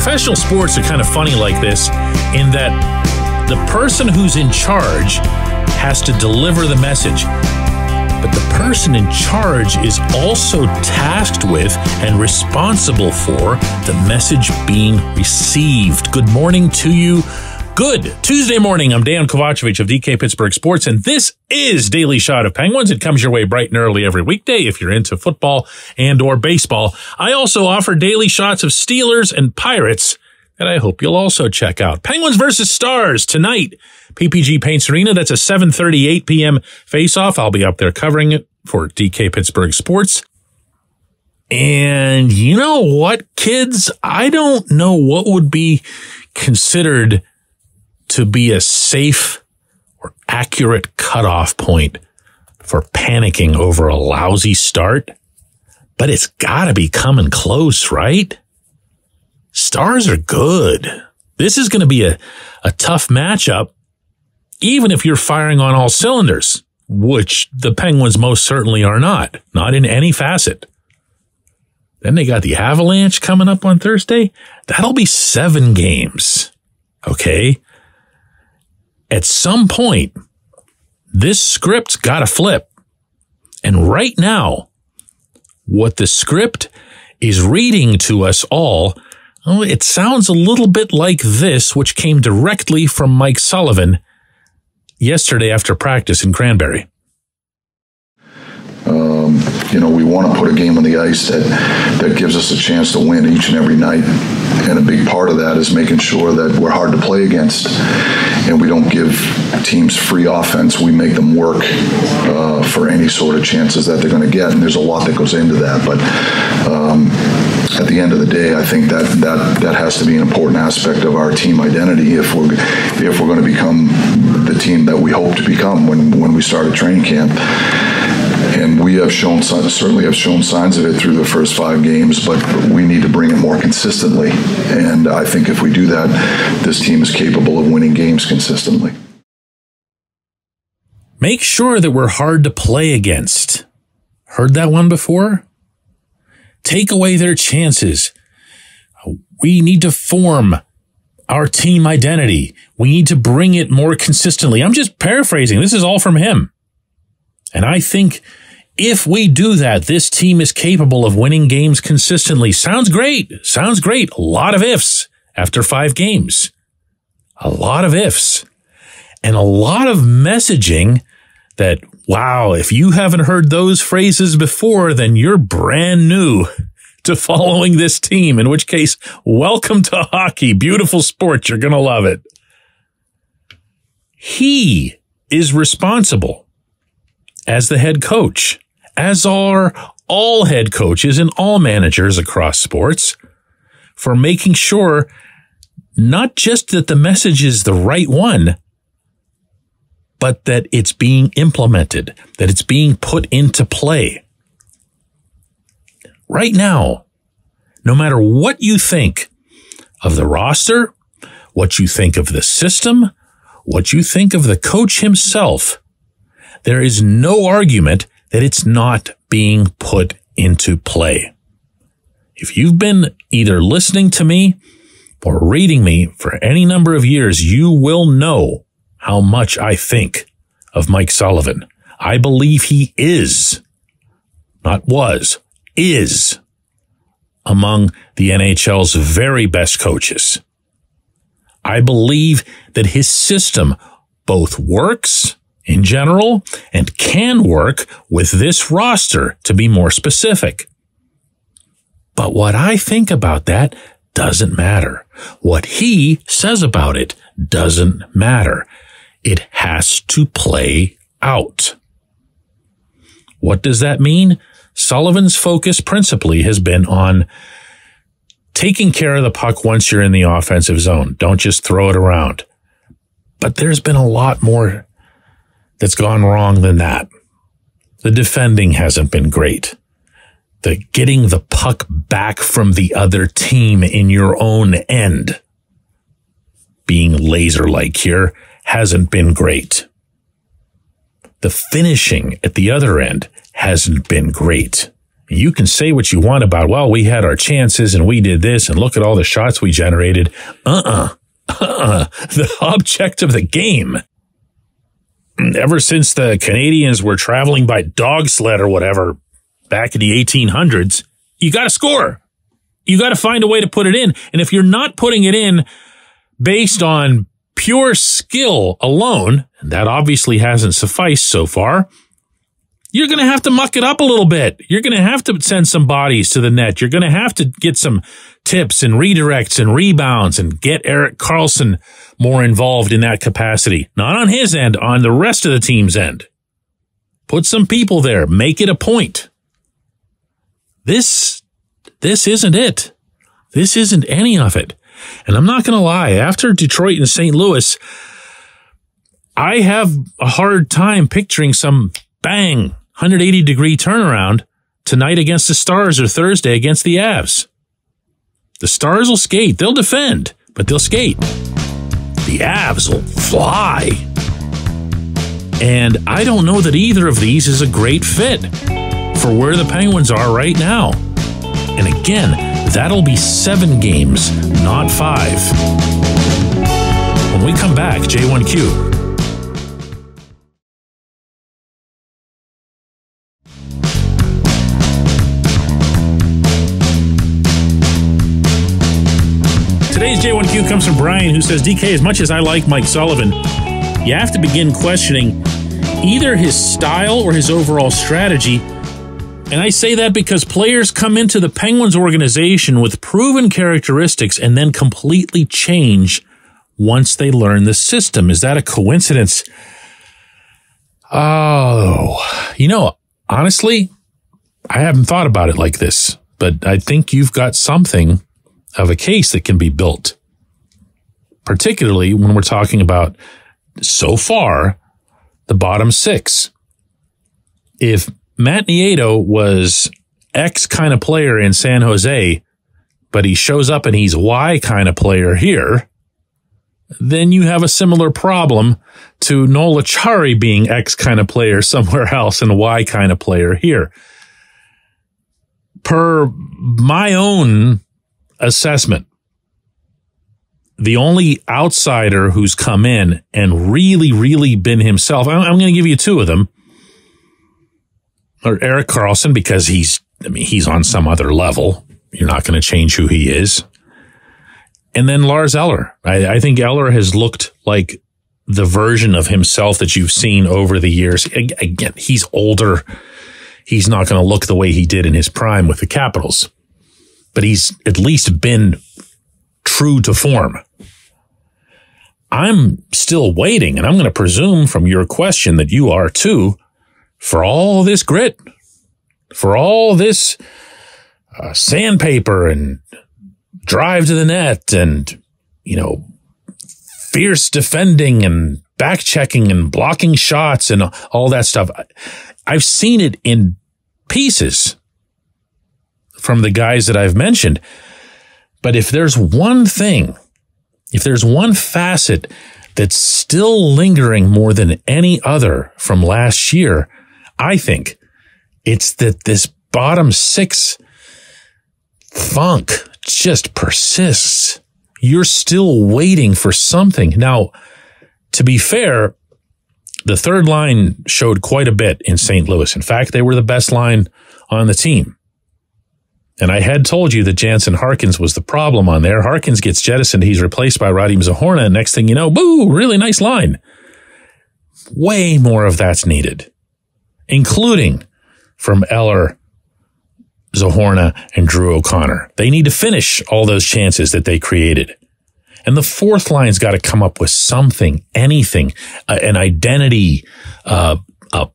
Professional sports are kind of funny like this in that the person who's in charge has to deliver the message. But the person in charge is also tasked with and responsible for the message being received. Good morning to you. Good Tuesday morning. I'm Dejan Kovacevic of DK Pittsburgh Sports, and this is Daily Shot of Penguins. It comes your way bright and early every weekday if you're into football and or baseball. I also offer daily shots of Steelers and Pirates that I hope you'll also check out. Penguins versus Stars tonight. PPG Paints Arena. That's a 7:38 p.m. face-off. I'll be up there covering it for DK Pittsburgh Sports. And you know what, kids? I don't know what would be considered to be a safe or accurate cutoff point for panicking over a lousy start, but it's got to be coming close, right? Stars are good. This is going to be a tough matchup, even if you're firing on all cylinders, which the Penguins most certainly are not in any facet. Then they got the Avalanche coming up on Thursday. That'll be 7 games, okay? At some point, this script's got to flip. And right now, what the script is reading to us all, it sounds a little bit like this, which came directly from Mike Sullivan yesterday after practice in Cranberry. We want to put a game on the ice that gives us a chance to win each and every night. And a big part of that is making sure that we're hard to play against and we don't give teams free offense. We make them work for any sort of chances that they're going to get. And there's a lot that goes into that. But at the end of the day, I think that has to be an important aspect of our team identity if we're going to become the team that we hope to become when we start a training camp. And we certainly have shown signs of it through the first 5 games, but we need to bring it more consistently. And I think if we do that, this team is capable of winning games consistently. Make sure that we're hard to play against. Heard that one before? Take away their chances. We need to form our team identity. We need to bring it more consistently. I'm just paraphrasing. This is all from him. And I think if we do that, this team is capable of winning games consistently. Sounds great. Sounds great. A lot of ifs after 5 games. A lot of ifs. And a lot of messaging that, wow, if you haven't heard those phrases before, then you're brand new to following this team, in which case, welcome to hockey. Beautiful sport. You're going to love it. He is responsible as the head coach, as are all head coaches and all managers across sports, for making sure not just that the message is the right one, but that it's being implemented, that it's being put into play. Right now, no matter what you think of the roster, what you think of the system, what you think of the coach himself, there is no argument that it's not being put into play. If you've been either listening to me or reading me for any number of years, you will know how much I think of Mike Sullivan. I believe he is, not was, is among the NHL's very best coaches. I believe that his system both works in general and can work with this roster, to be more specific. But what I think about that doesn't matter. What he says about it doesn't matter. It has to play out. What does that mean? Sullivan's focus principally has been on taking care of the puck once you're in the offensive zone. Don't just throw it around. But there's been a lot more that's gone wrong than that. The defending hasn't been great. The getting the puck back from the other team in your own end, being laser-like here, hasn't been great. The finishing at the other end hasn't been great You can say what you want about, well, we had our chances and we did this and look at all the shots we generated. The object of the game. Ever since the Canadians were traveling by dog sled or whatever back in the 1800s, you got to score. You got to find a way to put it in. And if you're not putting it in based on pure skill alone, and that obviously hasn't sufficed so far, you're going to have to muck it up a little bit. You're going to have to send some bodies to the net. You're going to have to get some tips and redirects and rebounds and get Erik Karlsson more involved in that capacity. Not on his end, on the rest of the team's end. Put some people there. Make it a point. This isn't it. This isn't any of it. And I'm not going to lie. After Detroit and St. Louis, I have a hard time picturing some bang 180-degree turnaround tonight against the Stars or Thursday against the Avs. The Stars will skate. They'll defend, but they'll skate. The Avs will fly. And I don't know that either of these is a great fit for where the Penguins are right now. And again, that'll be 7 games, not 5. When we come back, J1Q. Today's J1Q comes from Brian, who says, DK, as much as I like Mike Sullivan, you have to begin questioning either his style or his overall strategy. And I say that because players come into the Penguins organization with proven characteristics and then completely change once they learn the system. Is that a coincidence? Oh, honestly, I haven't thought about it like this, but I think you've got something of a case that can be built, particularly when we're talking about, so far, the bottom 6. If Matt Nieto was X kind of player in San Jose, but he shows up and he's Y kind of player here, then you have a similar problem to Noel Acciari being X kind of player somewhere else and Y kind of player here. Per my own assessment, the only outsider who's come in and really been himself, I'm going to give you 2 of them, or Erik Karlsson, because he's on some other level. You're not going to change who he is. And then Lars Eller. I think Eller has looked like the version of himself that you've seen over the years. Again, he's older. He's not going to look the way he did in his prime with the Capitals. But he's at least been true to form. I'm still waiting, and I'm going to presume from your question that you are too, for all this grit, for all this sandpaper and drive to the net and, fierce defending and back checking and blocking shots and all that stuff. I've seen it in pieces from the guys that I've mentioned. But if there's one thing, if there's one facet that's still lingering more than any other from last year, I think it's that this bottom 6 funk just persists. You're still waiting for something. Now, to be fair, the third line showed quite a bit in St. Louis. In fact, they were the best line on the team. And I had told you that Jansen Harkins was the problem on there. Harkins gets jettisoned. He's replaced by Radim Zohorna. And next thing you know, boo, really nice line. Way more of that's needed, including from Eller, Zohorna, and Drew O'Connor. They need to finish all those chances that they created. And the fourth line's got to come up with something, anything, an identity, a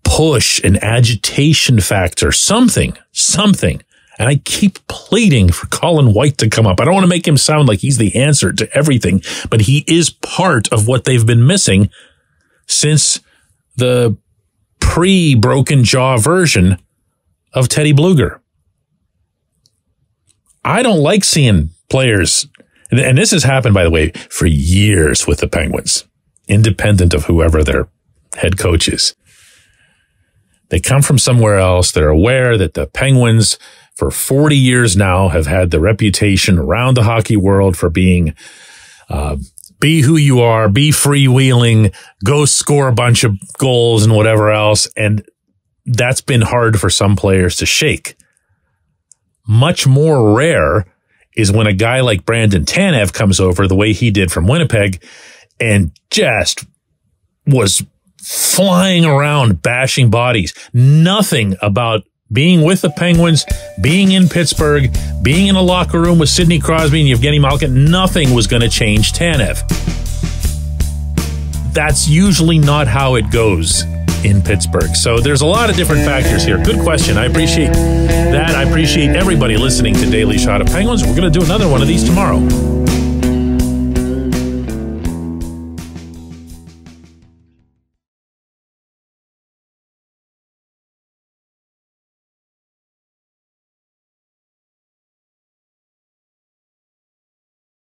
push, an agitation factor, something. And I keep pleading for Colin White to come up. I don't want to make him sound like he's the answer to everything, but he is part of what they've been missing since the pre-broken jaw version of Teddy Bluger. I don't like seeing players, and this has happened, by the way, for years with the Penguins, independent of whoever their head coach is. They come from somewhere else. They're aware that the Penguins for 40 years now have had the reputation around the hockey world for being, be who you are, be freewheeling, go score a bunch of goals and whatever else. And that's been hard for some players to shake. Much more rare is when a guy like Brandon Tanev comes over the way he did from Winnipeg and just was flying around, bashing bodies. Nothing about being with the Penguins, being in Pittsburgh, being in a locker room with Sidney Crosby and Evgeny Malkin, nothing was going to change Tanev. That's usually not how it goes in Pittsburgh. So there's a lot of different factors here. Good question. I appreciate that. I appreciate everybody listening to Daily Shot of Penguins. We're going to do another one of these tomorrow.